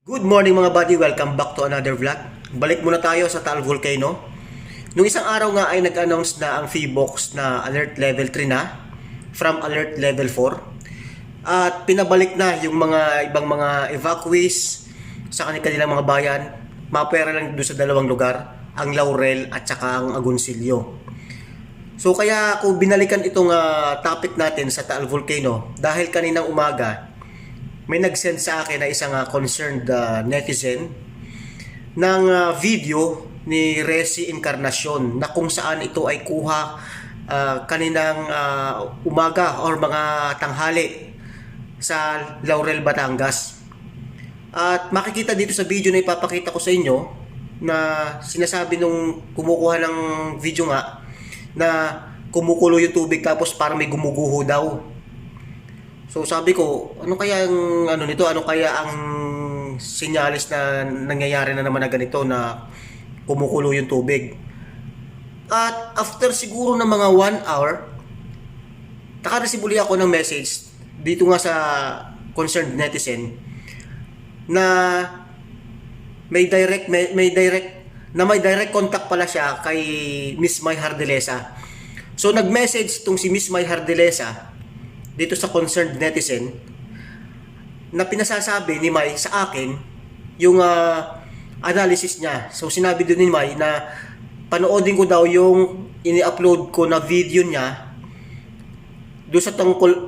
Good morning mga buddy, welcome back to another vlog. Balik muna tayo sa Taal Volcano. Nung isang araw nga ay nag-announce na ang PHIVOLCS na alert level 3 na from alert level 4. At pinabalik na yung mga ibang mga evacuees sa kanilang mga bayan. Mapera lang doon sa dalawang lugar, ang Laurel at saka ang Agoncillo. So kaya ako binalikan itong topic natin sa Taal Volcano dahil kaninang umaga may nag-send sa akin na isang concerned netizen ng video ni Resi Encarnacion na kung saan ito ay kuha kaninang umaga or mga tanghali sa Laurel, Batangas. At makikita dito sa video na ipapakita ko sa inyo na sinasabi nung kumukuha ng video nga na kumukulo yung tubig tapos parang may gumuguho daw. So sabi ko, ano kaya ang nito? Ano kaya ang sinyalis na nangyayari na naman na ganito na kumukulo yung tubig? At after siguro ng mga 1 hour, naka-receive uli ako ng message dito nga sa concerned netizen na may direct contact pala siya kay Miss May Hardelesa. So nag-message tong si Miss May Hardelesa dito sa concerned netizen na pinasasabi ni May sa akin yung analysis niya. So sinabi din ni May na panoodin ko daw yung ini-upload ko na video niya doon sa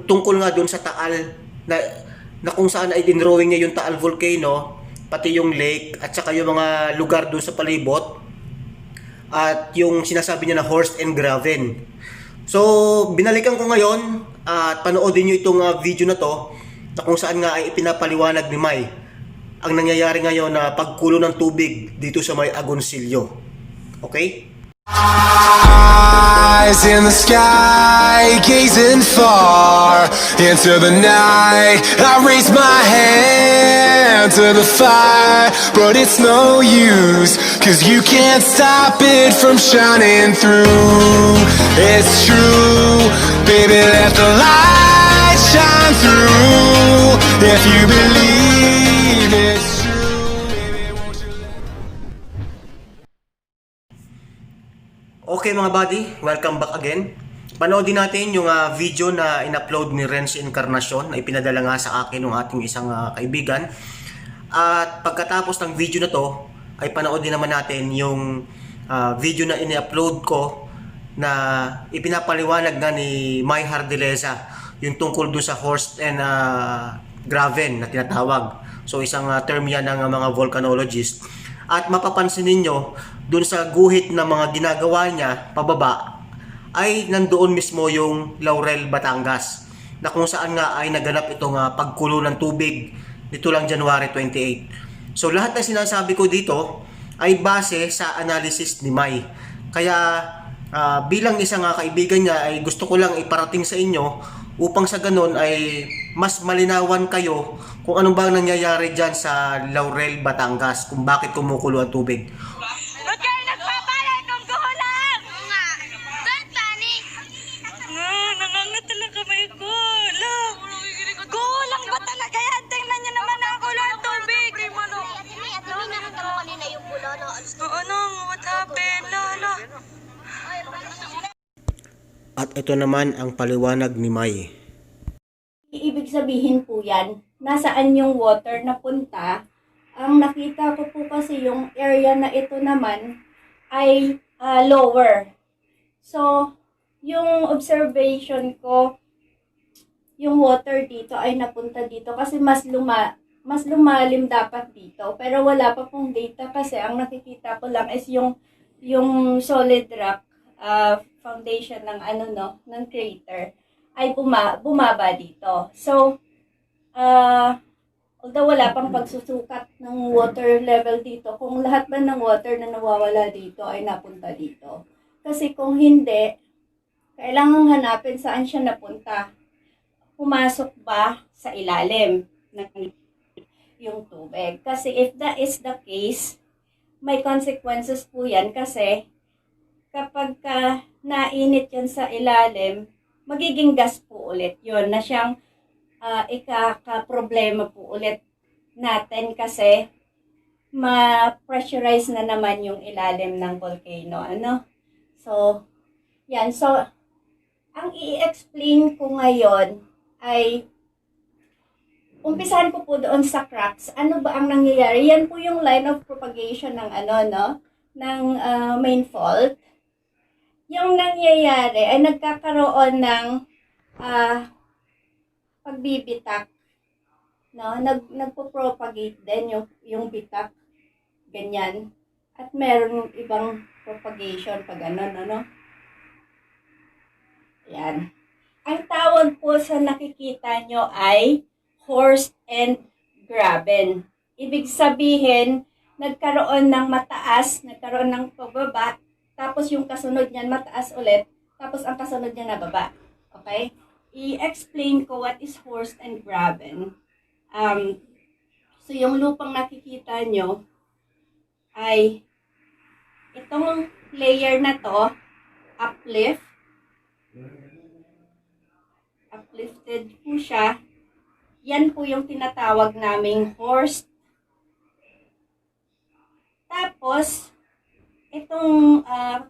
tungkol nga doon sa Taal na kung saan ay dinrawing niya yung Taal Volcano, pati yung lake at saka yung mga lugar doon sa palibot at yung sinasabi niya na horse and graven. So, binalikan ko ngayon at panoodin nyo itong video na to na kung saan nga ay ipinapaliwanag ni May ang nangyayari ngayon na pagkulo ng tubig dito sa may Agoncillo. Okay? Eyes in the sky, gazing far into the night. I raise my hand to the fire, but it's no use, 'cause you can't stop it from shining through. It's true, baby, let the light shine through. If you believe it's true, baby, won't you let Okay mga buddy, welcome back again. Panoodin natin yung video na in-upload ni Renzi Encarnacion na ipinadala nga sa akin ng ating isang kaibigan. At pagkatapos ng video na to, ay panoodin naman natin yung video na in-upload ko na ipinapaliwanag na ni May Hardelesa yung tungkol doon sa horse and graven na tinatawag. So isang term yan ng mga volcanologist. At mapapansin ninyo, dun sa guhit na mga ginagawa niya, pababa, ay nandoon mismo yung Laurel, Batangas, na kung saan nga ay naganap itong pagkulo ng tubig nito lang January 28. So lahat na sinasabi ko dito ay base sa analysis ni May. Kaya bilang isang kaibigan niya ay gusto ko lang iparating sa inyo upang sa ganun ay mas malinawan kayo kung ano ba nangyayari dyan sa Laurel, Batangas, kung bakit kumukulo ang tubig. Ba't kayo nagpapalay kung gulang? Oo nga. Don't panic. Nangangat talaga kamay ko. Lang. Gulang ba talaga yan? Tingnan niyo naman ang kulo ng tubig. At hindi nakita mo kanina yung pulo, no? Oo, no. What happened? Lala. At ito naman ang paliwanag ni May. Ibig sabihin po yan, nasaan yung water na punta. Ang nakita ko po kasi yung area na ito naman ay lower. So, yung observation ko, yung water dito ay napunta dito kasi mas lumalim dapat dito. Pero wala pa pong data kasi ang nakikita ko lang is yung solid rock foundation ng ng crater ay bumaba dito. So, although wala pang pagsusukat ng water level dito, kung lahat ba ng water na nawawala dito ay napunta dito. Kasi kung hindi, kailangan hanapin saan siya napunta. Pumasok ba sa ilalim ng yung tubig? Kasi if that is the case, may consequences po yan kasi kapag nainit yan sa ilalim, magiging gas po ulit yun na siyang ikaka-problema po ulit natin kasi ma-pressurize na naman yung ilalim ng volcano. Ano? So, yan. So, ang i-explain ko ngayon ay umpisahan ko po doon sa cracks. Ano ba ang nangyayari? Yan po yung line of propagation ng ng main fault. Yung nangyayari ay nagkakaroon ng pagbibitak, no? Nagpo-propagate din yung bitak, ganyan. At meron ibang propagation pag ano. Yan. Ang tawag po sa nakikita nyo ay horst and graben. Ibig sabihin, nagkaroon ng mataas, nagkaroon ng pababa, tapos yung kasunod niyan mataas ulit, tapos ang kasunod niya nababa. Okay? I-explain ko what is horst and graben. So yung lupang nakikita nyo ay itong layer na to, uplifted po siya. Yan po yung tinatawag naming horst. Tapos, itong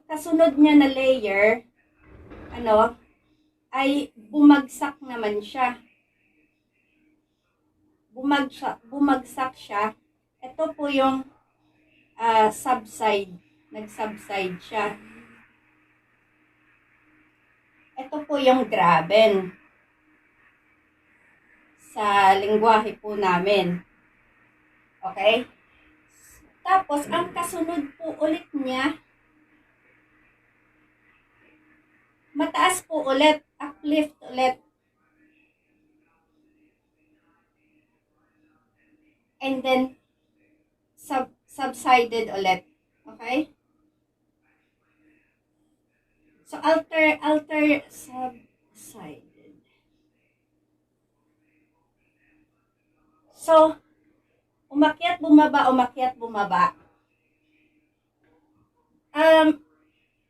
kasunod niya na layer, ay bumagsak naman siya. Bumagsak siya. Ito po yung subside. Nag-subside siya. Ito po yung graben. Sa lingwahe po namin. Okay? Tapos, ang kasunod po ulit niya, mataas po ulit, uplift ulit. And then, subsided ulit. Okay? So, subsided. So, umakyat, bumaba.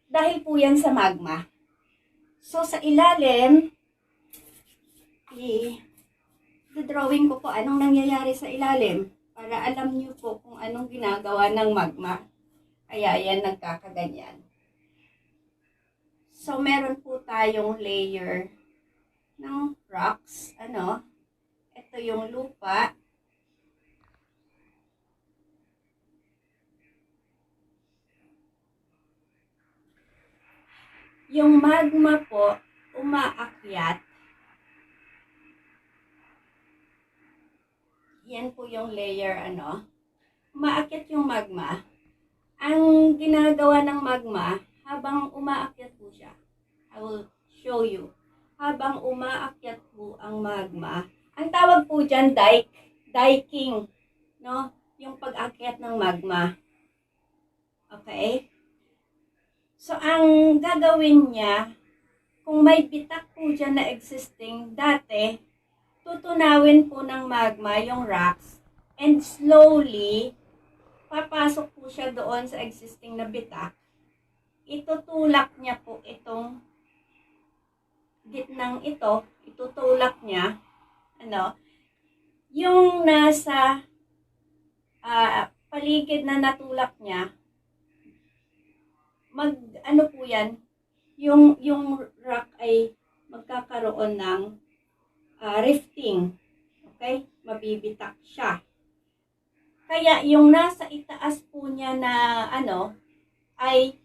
Dahil po yan sa magma. So, sa ilalim, i-drawing ko po anong nangyayari sa ilalim para alam niyo po kung anong ginagawa ng magma. Kaya yan nagkakaganyan. So, meron po tayong layer ng rocks. Ito yung lupa. Yung magma po, umaakyat. Yan po yung layer, umaakyat yung magma. Ang ginagawa ng magma, habang umaakyat po siya, I will show you. Habang umaakyat po ang magma, ang tawag po dyan, diking, no? Yung pag-akyat ng magma. Okay? So, ang gagawin niya, kung may bitak po dyan na existing dati, tutunawin po ng magma yung rocks and slowly, papasok po siya doon sa existing na bitak. Itutulak niya po itong gitnang ito, itutulak niya, yung nasa paligid na natulak niya, po yan, yung rock ay magkakaroon ng rifting. Okay? Mabibitak siya. Kaya yung nasa itaas po niya na ay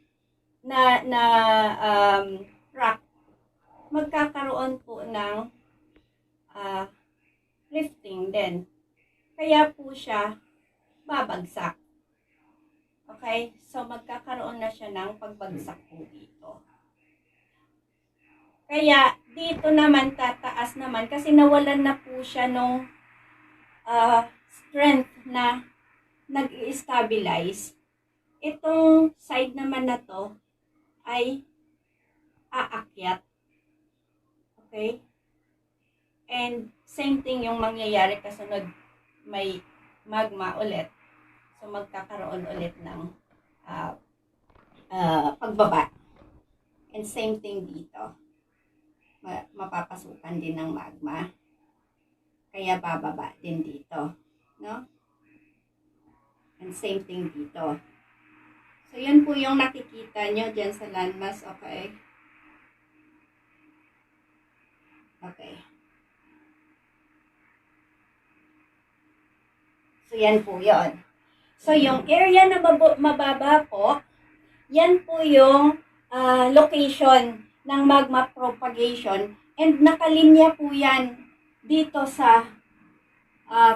rock, magkakaroon po ng rifting din. Kaya po siya babagsak. Okay? So, magkakaroon na siya ng pagbagsak po dito. Kaya, dito naman, tataas naman, kasi nawalan na po siya nung strength na nag-i-stabilize. Itong side naman na to ay aakyat. Okay? And, same thing yung mangyayari kasunod, may magma ulit. So, magkakaroon ulit ng pagbaba. And same thing dito. Mapapasukan din ng magma. Kaya bababa din dito. no? And same thing dito. So, yun po yung nakikita nyo dyan sa landmass, okay? Okay. So, yan po yun. So, yung area na mababa po, yan po yung location ng magma propagation and nakalinya po yan dito sa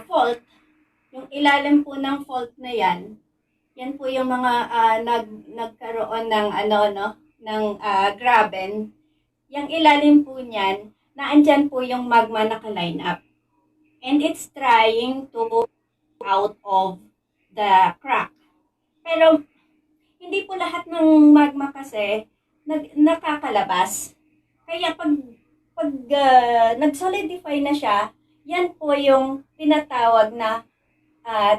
fault. Yung ilalim po ng fault na yan, yan po yung mga nagkaroon ng ng graben. Yung ilalim po niyan, naandyan po yung magma naka-line up. And it's trying to out of the crack. Pero hindi po lahat ng magma kasi nakakalabas. Kaya pag nag-solidify na siya, yan po yung tinatawag na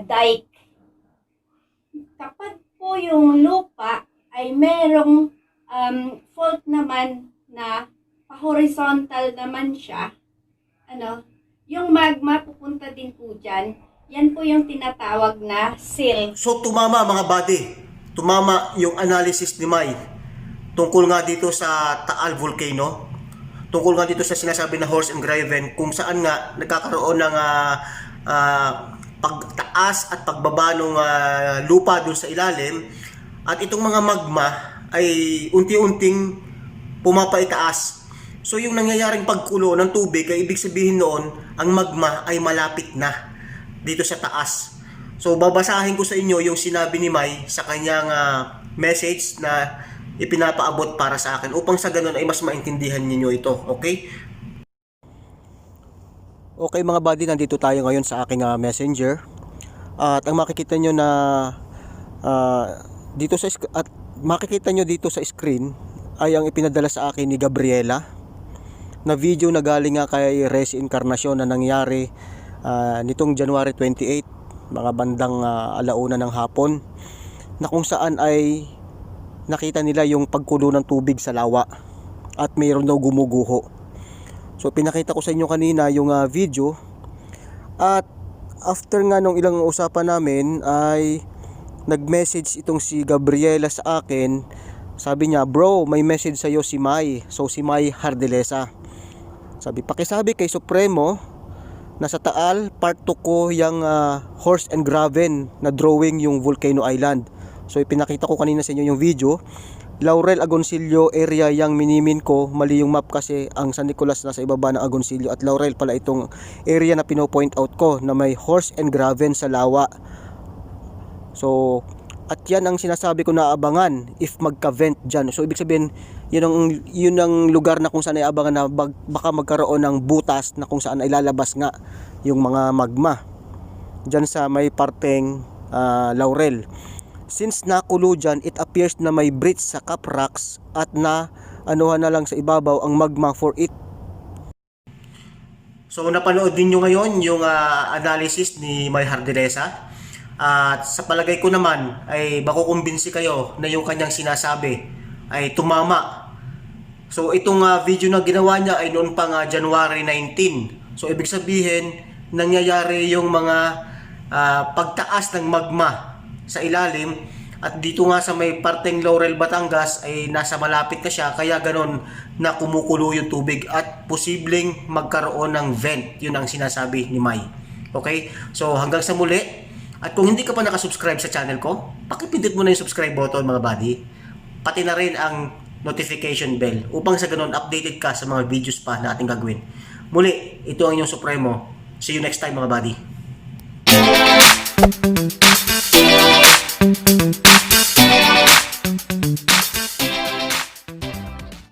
dike. Kapag po yung lupa ay merong fault naman na pa-horizontal naman siya, yung magma pupunta din po dyan. Yan po yung tinatawag na sill. So tumama mga buddy, tumama yung analysis ni Mai tungkol nga dito sa Taal Volcano, tungkol nga dito sa sinasabi na horse and graven, kung saan nga nagkakaroon ng pagtaas at pagbaba ng lupa dun sa ilalim, at itong mga magma ay unti-unting pumapaitaas. So yung nangyayaring pagkulo ng tubig ay ibig sabihin noon ang magma ay malapit na dito sa taas. So babasahin ko sa inyo yung sinabi ni Mai sa kanyang message na ipinapaabot para sa akin upang sa ganun ay mas maintindihan niyo ito, okay? Okay mga buddy, nandito tayo ngayon sa aking messenger. At ang makikita nyo na makikita nyo dito sa screen ay ang ipinadala sa akin ni Gabriela na video na galing nga kay Resi Encarnacion na nangyari nitong January 28, mga bandang alauna ng hapon, na kung saan ay nakita nila yung pagkulo ng tubig sa lawa at mayroon daw gumuguho. So pinakita ko sa inyo kanina yung video, at after nga nung ilang usapan namin ay nag-message itong si Gabriela sa akin. Sabi niya, bro, may message sa'yo si Mai. So si Mai Hardelesa, sabi, pakisabi kay Supremo na sa Taal part 2 ko yung horse and graven na drawing yung Volcano Island. So ipinakita ko kanina sa inyo yung video. Laurel Agoncillo area yang minimin ko, mali yung map kasi ang San Nicolas nasa ibaba ng Agoncillo at Laurel pala itong area na pino-point out ko na may horse and graven sa lawa. So at yan ang sinasabi ko na abangan if magka-vent dyan. So ibig sabihin yun ang lugar na kung saan ay abangan na baka magkaroon ng butas na kung saan ay lalabas nga yung mga magma dyan sa may parteng Laurel. Since nakulo dyan, it appears na may breach sa cap rocks at na anuhan na lang sa ibabaw ang magma for it. So napanood din nyo ngayon yung analysis ni Mai Hardelesa. At sa palagay ko naman ay makukumbinsi kayo na yung kanyang sinasabi ay tumama. So itong video na ginawa niya ay noon pang January 19. So ibig sabihin nangyayari yung mga pagtaas ng magma sa ilalim, at dito nga sa may parteng Laurel, Batangas ay nasa malapit na siya, kaya ganon na kumukulo yung tubig at posibleng magkaroon ng vent. Yun ang sinasabi ni Mai. Okay? So hanggang sa muli, at kung hindi ka pa nakasubscribe sa channel ko, pakipindot mo na yung subscribe button mga buddy, pati na rin ang notification bell upang sa ganon updated ka sa mga videos pa na ating gagawin. Muli, ito ang inyong Supremo. See you next time mga buddy.